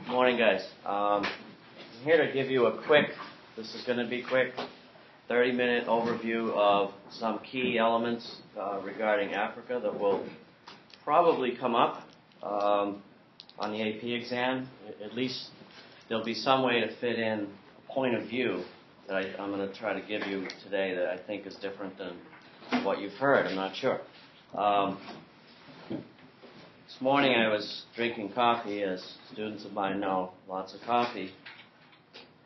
Morning, guys. I'm here to give you a quick, this is going to be quick, 30-minute overview of some key elements regarding Africa that will probably come up on the AP exam. At least there'll be some way to fit in a point of view that I'm going to try to give you today that I think is different than what you've heard. I'm not sure. This morning I was drinking coffee, as students of mine know, lots of coffee.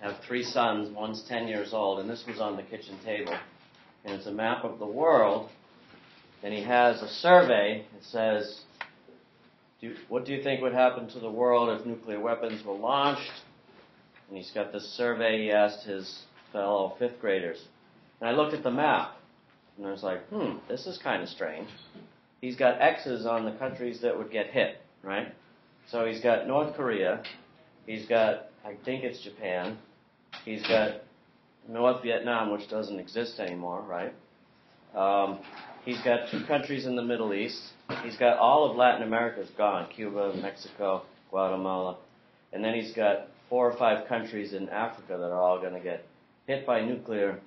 I have 3 sons, one's 10 years old, and this was on the kitchen table. And it's a map of the world, and he has a survey. It says, what do you think would happen to the world if nuclear weapons were launched? And he's got this survey he asked his fellow 5th graders. And I looked at the map, and I was like, this is kind of strange. He's got X's on the countries that would get hit, right? So he's got North Korea, he's got, I think it's Japan, he's got North Vietnam, which doesn't exist anymore, right? He's got 2 countries in the Middle East, he's got all of Latin America's gone, Cuba, Mexico, Guatemala, and then he's got 4 or 5 countries in Africa that are all going to get hit by nuclear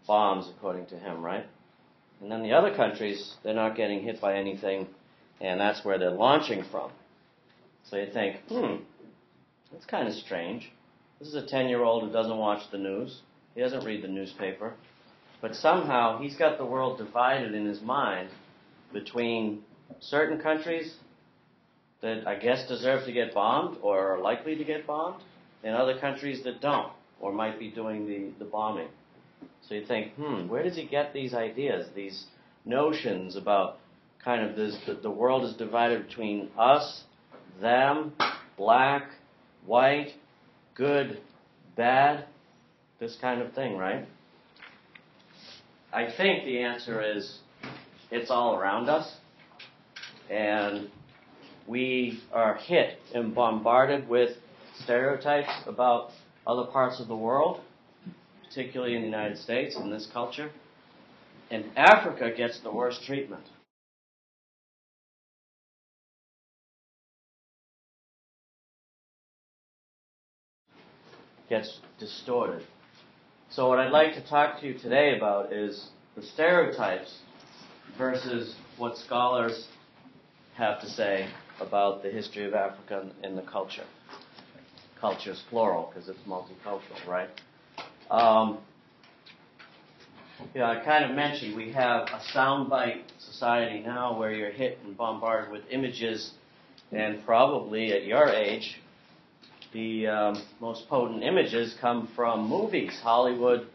bombs, according to him, right? And then the other countries, they're not getting hit by anything, and that's where they're launching from. So you think, that's kind of strange. This is a 10-year-old who doesn't watch the news. He doesn't read the newspaper. But somehow he's got the world divided in his mind between certain countries that I guess deserve to get bombed or are likely to get bombed, and other countries that don't or might be doing the bombing. So you think, where does he get these ideas, these notions about kind of this, that the world is divided between us, them, black, white, good, bad, this kind of thing, right? I think the answer is it's all around us, and we are hit and bombarded with stereotypes about other parts of the world, particularly in the United States, in this culture. And Africa gets the worst treatment. Gets distorted. So what I'd like to talk to you today about is the stereotypes versus what scholars have to say about the history of Africa and the culture. Culture's plural because it's multicultural, right? I kind of mentioned we have a soundbite society now where you're hit and bombarded with images, and probably at your age, the most potent images come from movies, Hollywood,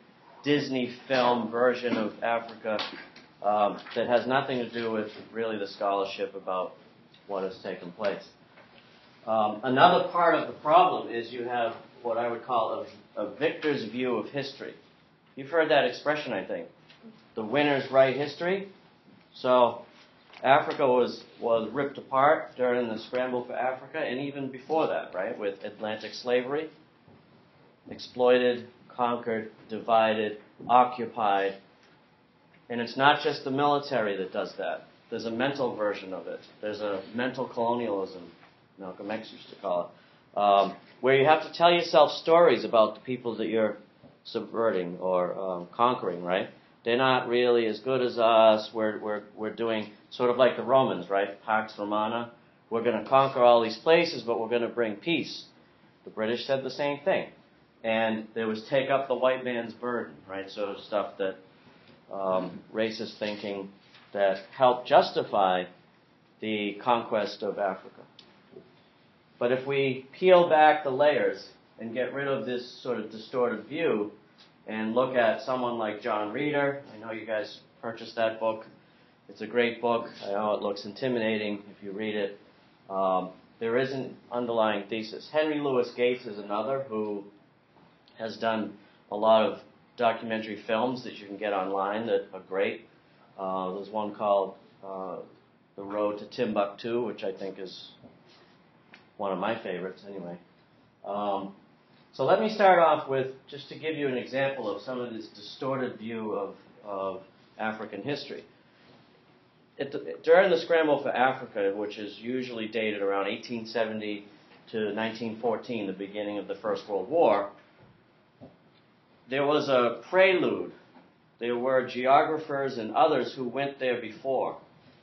Disney film version of Africa that has nothing to do with really the scholarship about what has taken place. Another part of the problem is you have what I would call a victor's view of history. You've heard that expression, I think. The winners write history. So Africa was ripped apart during the scramble for Africa, and even before that, right, with Atlantic slavery. Exploited, conquered, divided, occupied. And it's not just the military that does that. There's a mental version of it. There's a mental colonialism, Malcolm X used to call it, where you have to tell yourself stories about the people that you're subverting or conquering, right? They're not really as good as us. We're doing sort of like the Romans, right? Pax Romana. We're going to conquer all these places, but we're going to bring peace. The British said the same thing. And there was take up the white man's burden, right? So stuff that racist thinking that helped justify the conquest of Africa. But if we peel back the layers and get rid of this sort of distorted view and look at someone like John Reader, I know you guys purchased that book. It's a great book. I know it looks intimidating if you read it. There is an underlying thesis. Henry Louis Gates is another who has done a lot of documentary films that you can get online that are great. There's one called The Road to Timbuktu, which I think is one of my favorites anyway. So let me start off with, just to give you an example of some of this distorted view of African history. During the scramble for Africa, which is usually dated around 1870 to 1914, the beginning of the First World War, there was a prelude. There were geographers and others who went there before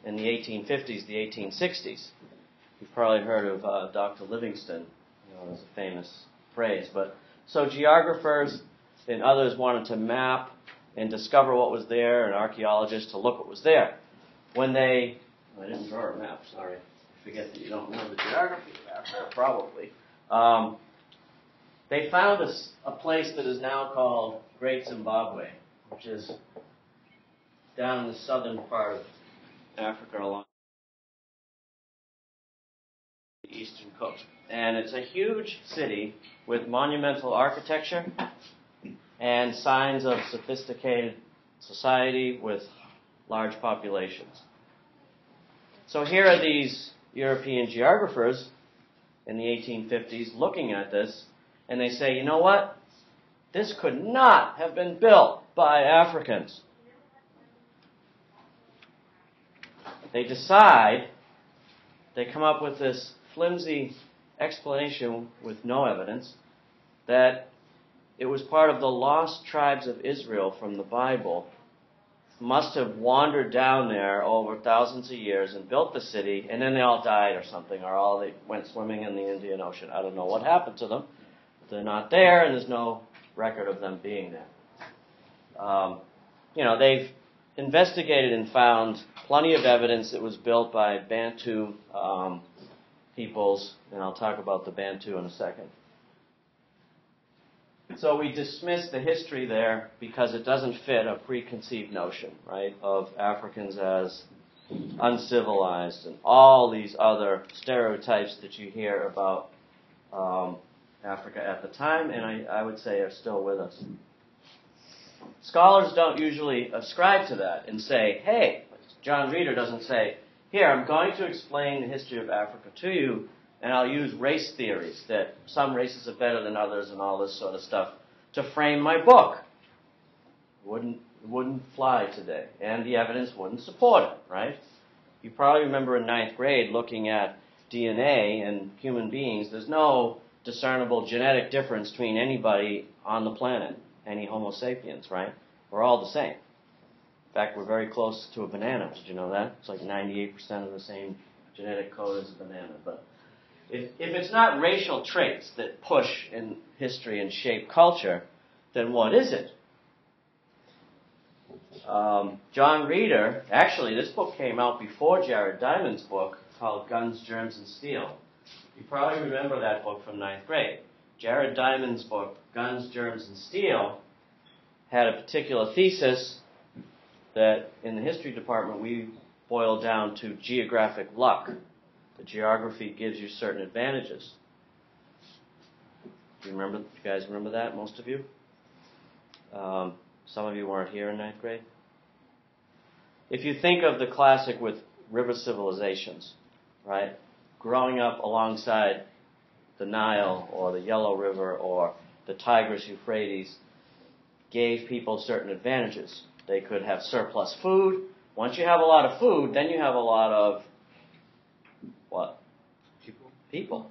in the 1850s, the 1860s. You've probably heard of Dr. Livingston. There's a famous phrase. But so geographers and others wanted to map and discover what was there, and archaeologists to look what was there. I didn't draw a map, sorry. I forget that you don't know the geography of Africa, probably. They found a place that is now called Great Zimbabwe, which is down in the southern part of Africa along the eastern coast. And it's a huge city with monumental architecture and signs of sophisticated society with large populations. So here are these European geographers in the 1850s looking at this, and they say, you know what? This could not have been built by Africans. They decide, they come up with this flimsy explanation with no evidence, that it was part of the lost tribes of Israel from the Bible, must have wandered down there over thousands of years and built the city, and then they all died or something, or they went swimming in the Indian Ocean. I don't know what happened to them. They're not there, and there's no record of them being there. They've investigated and found plenty of evidence that was built by Bantu peoples, and I'll talk about the Bantu in a second. So we dismiss the history there because it doesn't fit a preconceived notion, right, of Africans as uncivilized and all these other stereotypes that you hear about Africa at the time, and I would say are still with us. Scholars don't usually ascribe to that and say, hey, John Reeder doesn't say, here, I'm going to explain the history of Africa to you, and I'll use race theories, that some races are better than others and all this sort of stuff, to frame my book. It wouldn't fly today, and the evidence wouldn't support it, right? You probably remember in ninth grade looking at DNA and human beings. There's no discernible genetic difference between anybody on the planet, any Homo sapiens, right? We're all the same. In fact, we're very close to a banana. Did you know that? It's like 98% of the same genetic code as a banana. But if it's not racial traits that push in history and shape culture, then what is it? John Reeder, actually this book came out before Jared Diamond's book called Guns, Germs, and Steel. You probably remember that book from ninth grade. Jared Diamond's book, Guns, Germs, and Steel, had a particular thesis that in the history department we boiled down to geographic luck. The geography gives you certain advantages. Do you guys remember that, most of you? Some of you weren't here in ninth grade. If you think of the classic with river civilizations, right? Growing up alongside the Nile or the Yellow River or the Tigris, Euphrates gave people certain advantages. They could have surplus food. Once you have a lot of food, then you have a lot of what? People.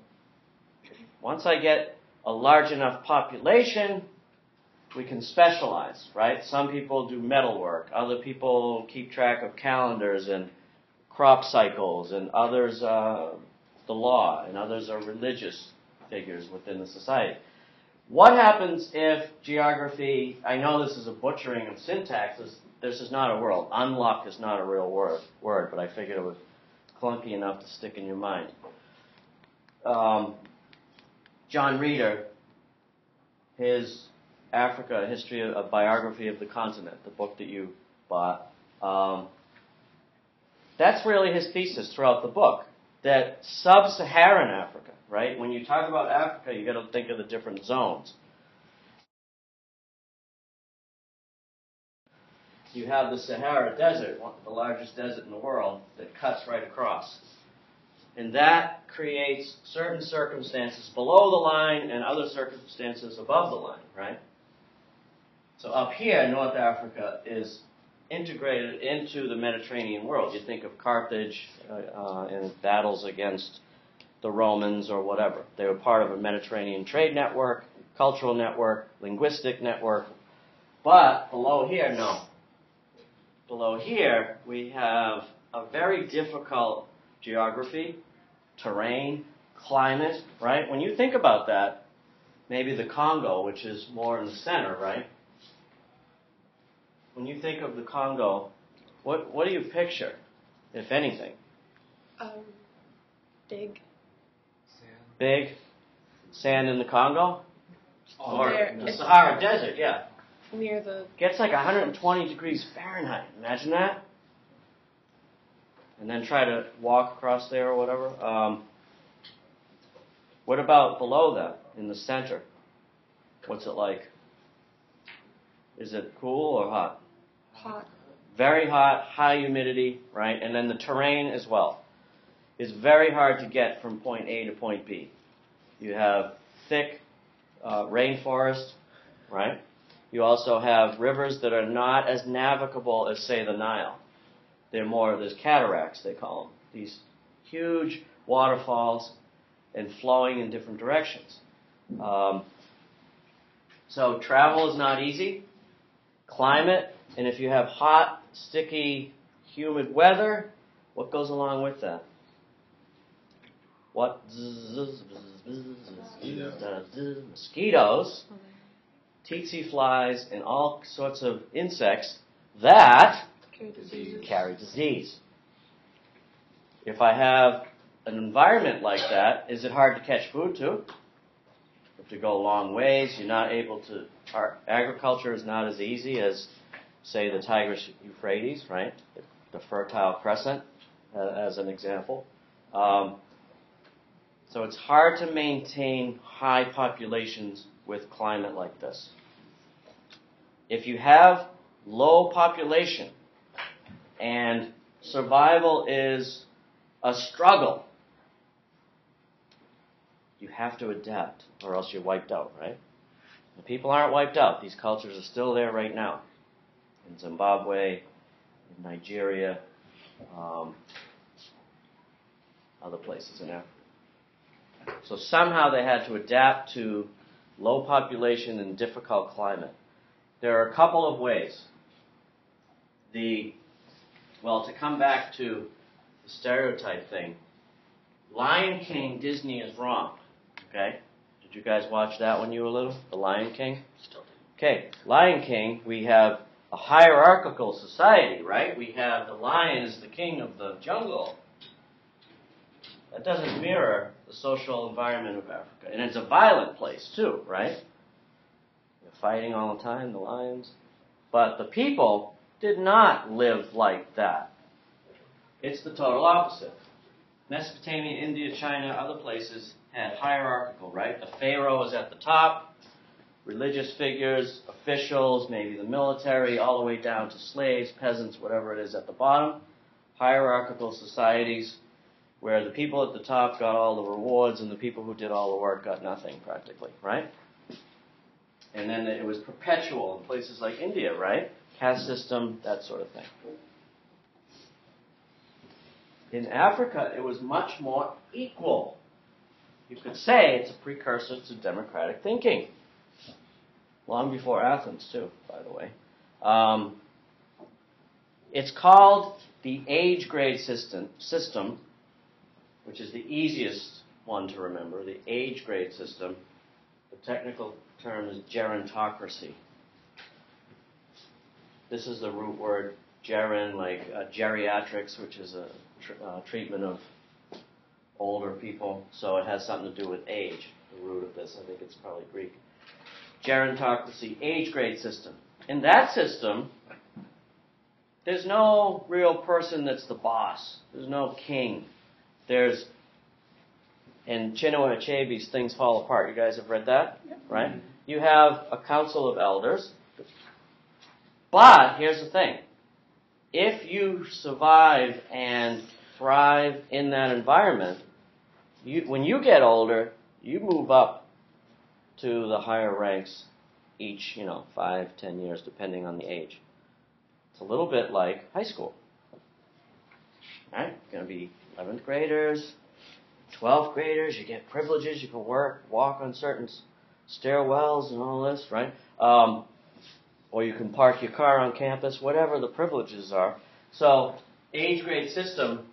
Once I get a large enough population, we can specialize, right? Some people do metalwork. Other people keep track of calendars and crop cycles, and others the law, and others are religious figures within the society. What happens if geography, I know this is a butchering of syntaxes, this is not a word. Unluck is not a real word, but I figured it was clunky enough to stick in your mind. John Reeder, his Africa, a biography of the continent, the book that you bought, that's really his thesis throughout the book, that sub-Saharan Africa, right? When you talk about Africa, you've got to think of the different zones. You have the Sahara Desert, the largest desert in the world, that cuts right across. And that creates certain circumstances below the line and other circumstances above the line, right? So up here, North Africa is integrated into the Mediterranean world. You think of Carthage and battles against the Romans or whatever. They were part of a Mediterranean trade network, cultural network, linguistic network. But below here, no. Below here, we have a very difficult geography, terrain, climate, right? When you think about that, maybe the Congo, which is more in the center, right? When you think of the Congo, what do you picture, if anything? Big. Sand. Big? Sand in the Congo? Or There, the Sahara Desert, yeah. Near the... Gets like 120 degrees Fahrenheit. Imagine that. And then try to walk across there or whatever. What about below that, in the center? What's it like? Is it cool or hot? Hot. Very hot, high humidity, right? And then the terrain as well. It's very hard to get from point A to point B. You have thick rainforest, right? You also have rivers that are not as navigable as, say, the Nile. There's cataracts, they call them. These huge waterfalls and flowing in different directions. So travel is not easy. Climate, and if you have hot, sticky, humid weather, what goes along with that? What? Mosquitoes, tsetse flies, and all sorts of insects that carry disease. If I have an environment like that, is it hard to catch food too? You have to go long ways. You're not able to. Our agriculture is not as easy as, say, the Tigris-Euphrates, right? The Fertile Crescent, as an example. So it's hard to maintain high populations with climate like this. If you have low population and survival is a struggle, you have to adapt or else you're wiped out, right? The people aren't wiped out. These cultures are still there right now. In Zimbabwe, in Nigeria, other places in Africa. So somehow they had to adapt to low population and difficult climate. There are a couple of ways. To come back to the stereotype thing, Lion King, Disney is wrong. Okay? Did you guys watch that when you were little? The Lion King? Still do. Okay, Lion King, we have a hierarchical society, right? We have the lion as the king of the jungle. That doesn't mirror the social environment of Africa. And it's a violent place too, right? They're fighting all the time, the lions. But the people did not live like that. It's the total opposite. Mesopotamia, India, China, other places had hierarchical, right? The pharaoh is at the top, religious figures, officials, maybe the military, all the way down to slaves, peasants, whatever it is at the bottom. Hierarchical societies where the people at the top got all the rewards and the people who did all the work got nothing practically, right? And then it was perpetual in places like India, right? Caste system, that sort of thing. In Africa, it was much more equal. You could say it's a precursor to democratic thinking. Long before Athens, too, by the way. It's called the age grade system, which is the easiest one to remember, the age grade system. The technical term is gerontocracy. This is the root word, geron, like geriatrics, which is a treatment of older people. So it has something to do with age, the root of this. I think it's probably Greek. Gerontocracy, age grade system. In that system, there's no real person that's the boss. There's no king. In Chinua Achebe's Things Fall Apart. You guys have read that? Yep. Right? You have a council of elders. But here's the thing. If you survive and thrive in that environment, when you get older, you move up to the higher ranks each, 5, 10 years, depending on the age. It's a little bit like high school. Right? Going to be 11th graders, 12th graders, you get privileges, you can walk on certain stairwells and all this, right? Or you can park your car on campus, whatever the privileges are. So, age grade system,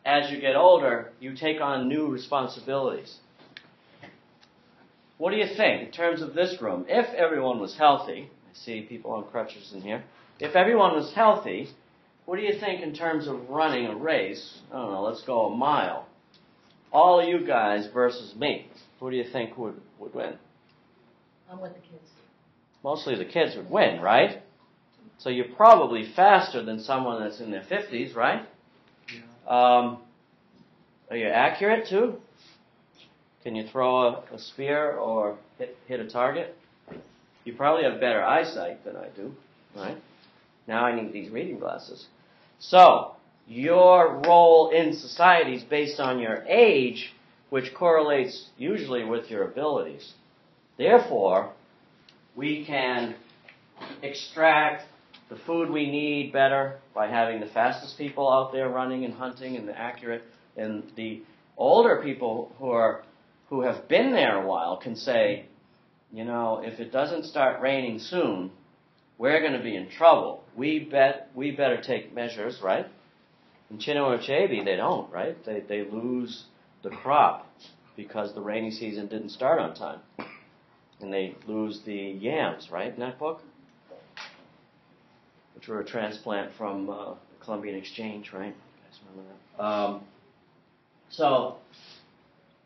as you get older, you take on new responsibilities. What do you think in terms of this room? If everyone was healthy, I see people on crutches in here. If everyone was healthy, what do you think in terms of running a race? I don't know, let's go a mile. All of you guys versus me. Who do you think would win? I'm with the kids. Mostly the kids would win, right? So you're probably faster than someone that's in their 50s, right? Yeah. Are you accurate too? Can you throw a spear or hit a target? You probably have better eyesight than I do, right? Now I need these reading glasses. So, your role in society is based on your age, which correlates usually with your abilities. Therefore, we can extract the food we need better by having the fastest people out there running and hunting and the accurate. And the older people who have been there a while can say, you know, if it doesn't start raining soon, we're going to be in trouble. We better take measures, right? In Chinua Achebe, they don't, right? They lose the crop because the rainy season didn't start on time. And they lose the yams, right, in that book? Which were a transplant from the Columbian Exchange, right? You guys remember that? So,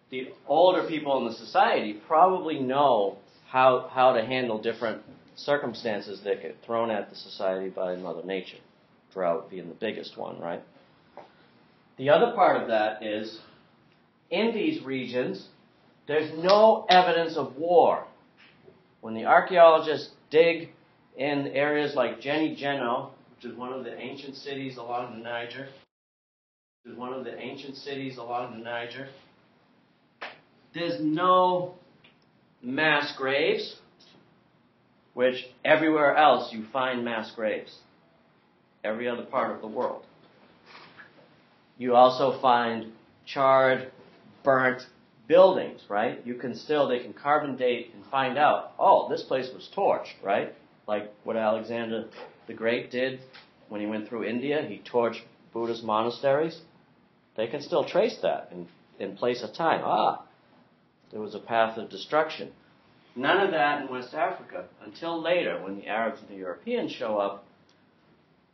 the older people in the society probably know how to handle different circumstances that get thrown at the society by Mother Nature. Drought being the biggest one, right? The other part of that is, in these regions, there's no evidence of war. When the archaeologists dig in areas like Geni Geno, which is one of the ancient cities along the Niger, there's no mass graves, which everywhere else you find mass graves. Every other part of the world. You also find charred, burnt buildings, right? They can carbon date and find out, oh, this place was torched, right? Like what Alexander the Great did when he went through India. He torched Buddhist monasteries. They can still trace that in place of time. There was a path of destruction. None of that in West Africa until later when the Arabs and the Europeans show up,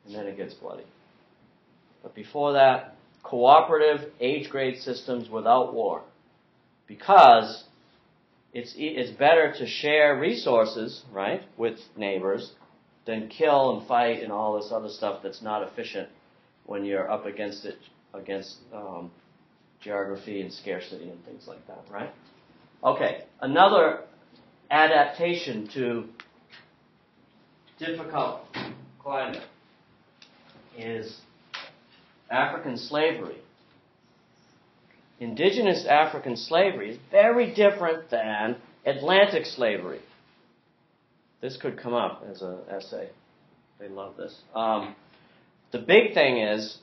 and then it gets bloody. But before that, cooperative age grade systems without war. Because it's better to share resources, right, with neighbors than kill and fight and all this other stuff that's not efficient when you're up against geography and scarcity and things like that, right? Okay, another adaptation to difficult climate is African slavery. Indigenous African slavery is very different than Atlantic slavery. This could come up as an essay. They love this. The big thing is,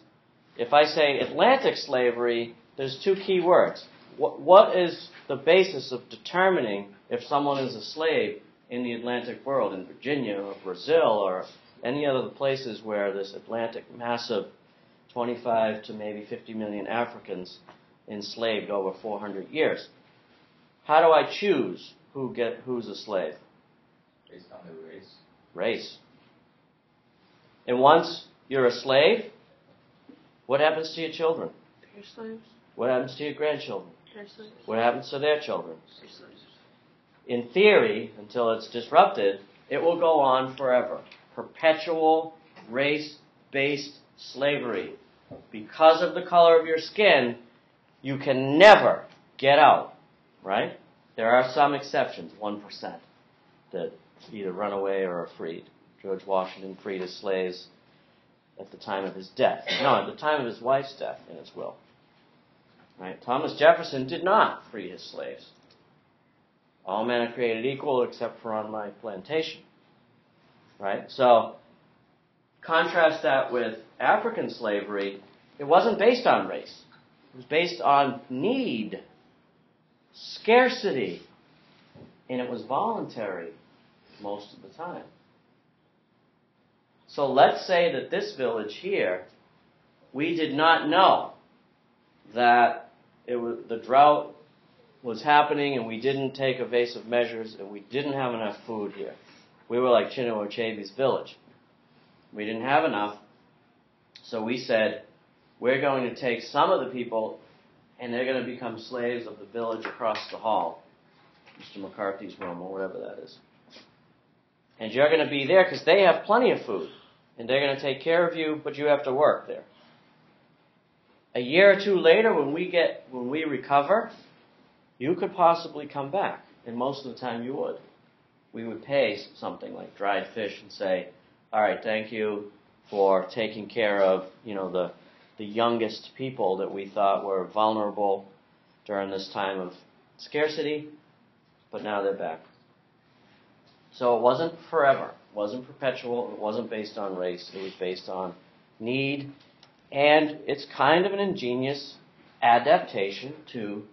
if I say Atlantic slavery, there's two key words. What is the basis of determining if someone is a slave in the Atlantic world, in Virginia or Brazil or any other places where this Atlantic massive 25 to maybe 50 million Africans enslaved over 400 years? How do I choose who's a slave? Based on the race. Race. And once you're a slave, what happens to your children? They're slaves. What happens to your grandchildren? They're slaves. What happens to their children? They're slaves. In theory, until it's disrupted, it will go on forever. Perpetual race-based slavery. Because of the color of your skin, you can never get out, right? There are some exceptions, 1%, that either run away or are freed. George Washington freed his slaves at the time of his death. No, at the time of his wife's death in his will. Right? Thomas Jefferson did not free his slaves. All men are created equal except for on my plantation. Right? So, contrast that with African slavery. It wasn't based on race. It was based on need, scarcity, and it was voluntary most of the time. So let's say that this village here, we did not know that the drought was happening and we didn't take evasive measures and we didn't have enough food here. We were like Chinua Achebe's village. We didn't have enough, so we said, we're going to take some of the people and they're going to become slaves of the village across the hall, Mr. McCarthy's room or whatever that is. And you're going to be there because they have plenty of food and they're going to take care of you, but you have to work there. A year or two later, when we recover, you could possibly come back, and most of the time you would. We would pay something like dried fish and say, all right, thank you for taking care of, the youngest people that we thought were vulnerable during this time of scarcity, but now they're back. So it wasn't forever. It wasn't perpetual. It wasn't based on race. It was based on need. And it's kind of an ingenious adaptation to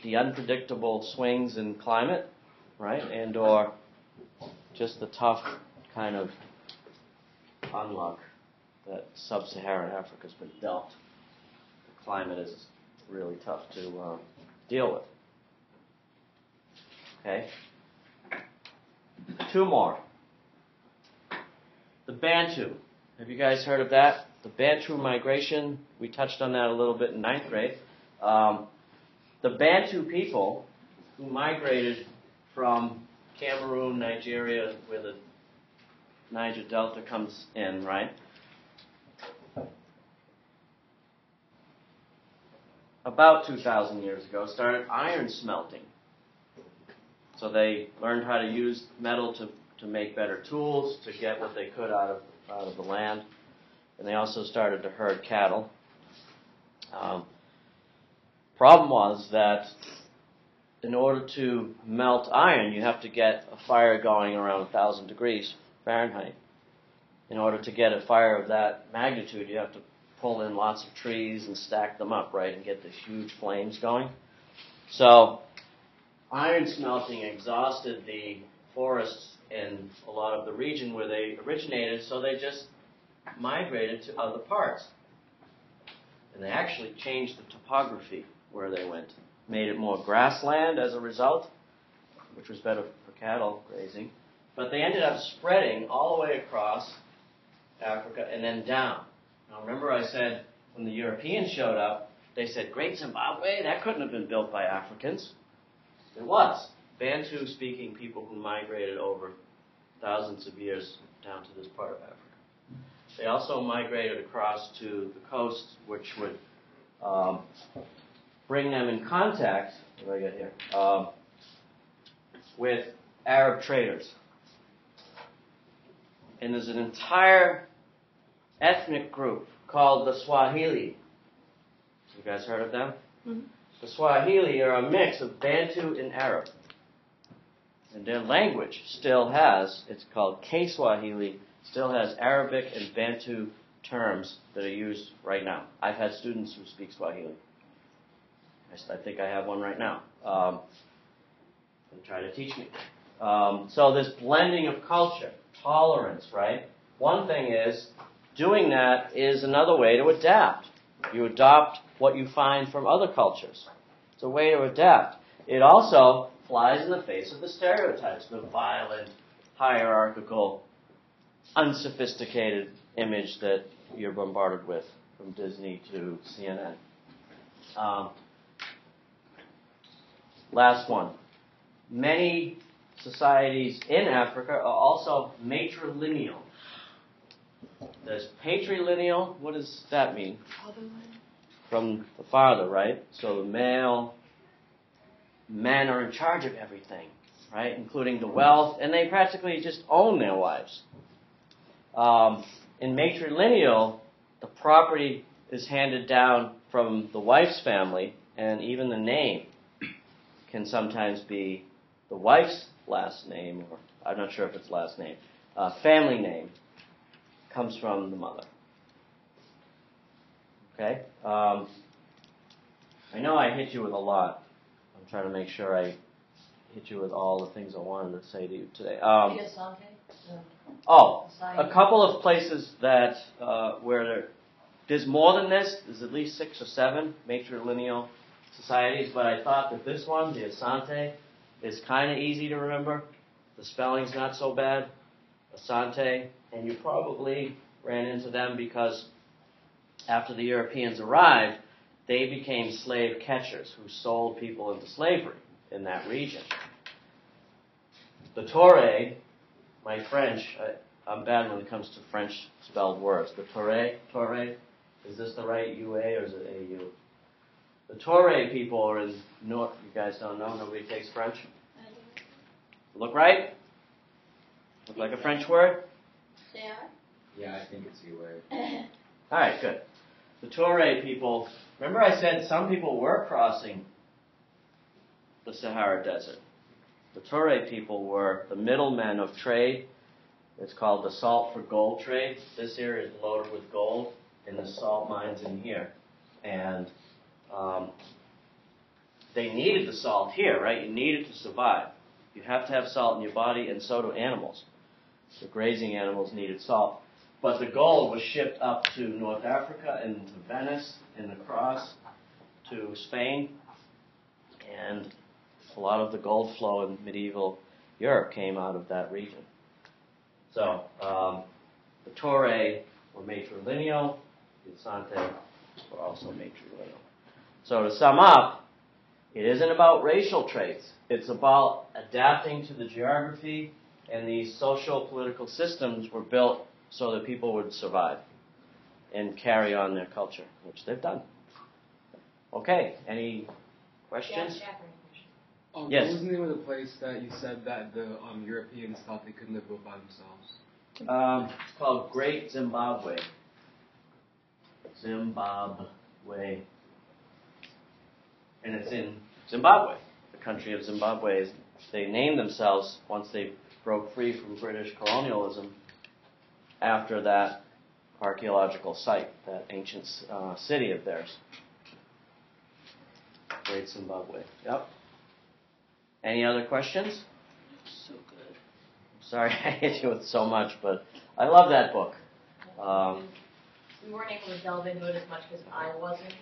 the unpredictable swings in climate, right? And or just the tough kind of unluck that sub-Saharan Africa's been dealt. The climate is really tough to deal with. Okay? Two more. The Bantu. Have you guys heard of that? The Bantu migration. We touched on that a little bit in 9th grade. The Bantu people who migrated from Cameroon, Nigeria, where the Niger Delta comes in, right? About 2,000 years ago, started iron smelting. So they learned how to use metal to make better tools, to get what they could out of the land. And they also started to herd cattle. Problem was that in order to melt iron, you have to get a fire going around 1,000 degrees Fahrenheit. In order to get a fire of that magnitude, you have to pull in lots of trees and stack them up, right, and get the huge flames going. So iron smelting exhausted the forests in a lot of the region where they originated, so they just migrated to other parts. And they actually changed the topography where they went. Made it more grassland as a result, which was better for cattle grazing. But they ended up spreading all the way across Africa and then down. Now remember I said when the Europeans showed up, they said, Great Zimbabwe, that couldn't have been built by Africans. It was. Bantu-speaking people who migrated over thousands of years down to this part of Africa. They also migrated across to the coast, which would bring them in contact, what do I get here, with Arab traders. And there's an entire ethnic group called the Swahili. You guys heard of them? Mm-hmm. The Swahili are a mix of Bantu and Arab. And their language still has, it's called K-Swahili, still has Arabic and Bantu terms that are used right now. I've had students who speak Swahili. I think I have one right now. They try to teach me. So this blending of culture, tolerance, right? One thing is, doing that is another way to adapt. You adopt what you find from other cultures. It's a way to adapt. It also flies in the face of the stereotypes, the violent, hierarchical, unsophisticated image that you're bombarded with from Disney to CNN. Last one. Many societies in Africa are also matrilineal. There's patrilineal. What does that mean? From the father, right? So the men are in charge of everything, right? Including the wealth, and they practically just own their wives. In matrilineal, the property is handed down from the wife's family, and even the name can sometimes be the wife's last name, or I'm not sure if it's last name. Family name comes from the mother. Okay? I know I hit you with a lot. I'm trying to make sure I hit you with all the things I wanted to say to you today. The Asante? A couple of places that where there's more than this. There's at least 6 or 7 matrilineal societies, but I thought that this one, the Asante, is kind of easy to remember. The spelling's not so bad. Asante, and you probably ran into them because after the Europeans arrived, they became slave catchers who sold people into slavery in that region. The Torre, my French, I'm bad when it comes to French spelled words. The Torre, is this the right UA or is it AU? The Torre people are in North, you guys don't know, nobody takes French? Look right? Look like a French word? They are? Yeah, I think it's UA. Alright, good. The Torre people, remember I said some people were crossing the Sahara Desert. The Torre people were the middlemen of trade. It's called the salt for gold trade. This area is loaded with gold in the salt mines in here. And they needed the salt here, right? You need it to survive. You have to have salt in your body, and so do animals. The grazing animals needed salt. But the gold was shipped up to North Africa and to Venice and across to Spain. And a lot of the gold flow in medieval Europe came out of that region. So the Torre were matrilineal. The Asante were also matrilineal. So to sum up, it isn't about racial traits. It's about adapting to the geography, and these social political systems were built so that people would survive and carry on their culture, which they've done. Okay, any questions? Yes. What was the name of the place that you said that the Europeans thought they could live by themselves? It's called Great Zimbabwe. Zimbabwe. And it's in Zimbabwe. The country of Zimbabwe. They named themselves once they broke free from British colonialism after that archaeological site, that ancient city of theirs. Great Zimbabwe. Yep. Any other questions? So good. Sorry I hit you with so much, but I love that book. We weren't able to delve into it as much because I wasn't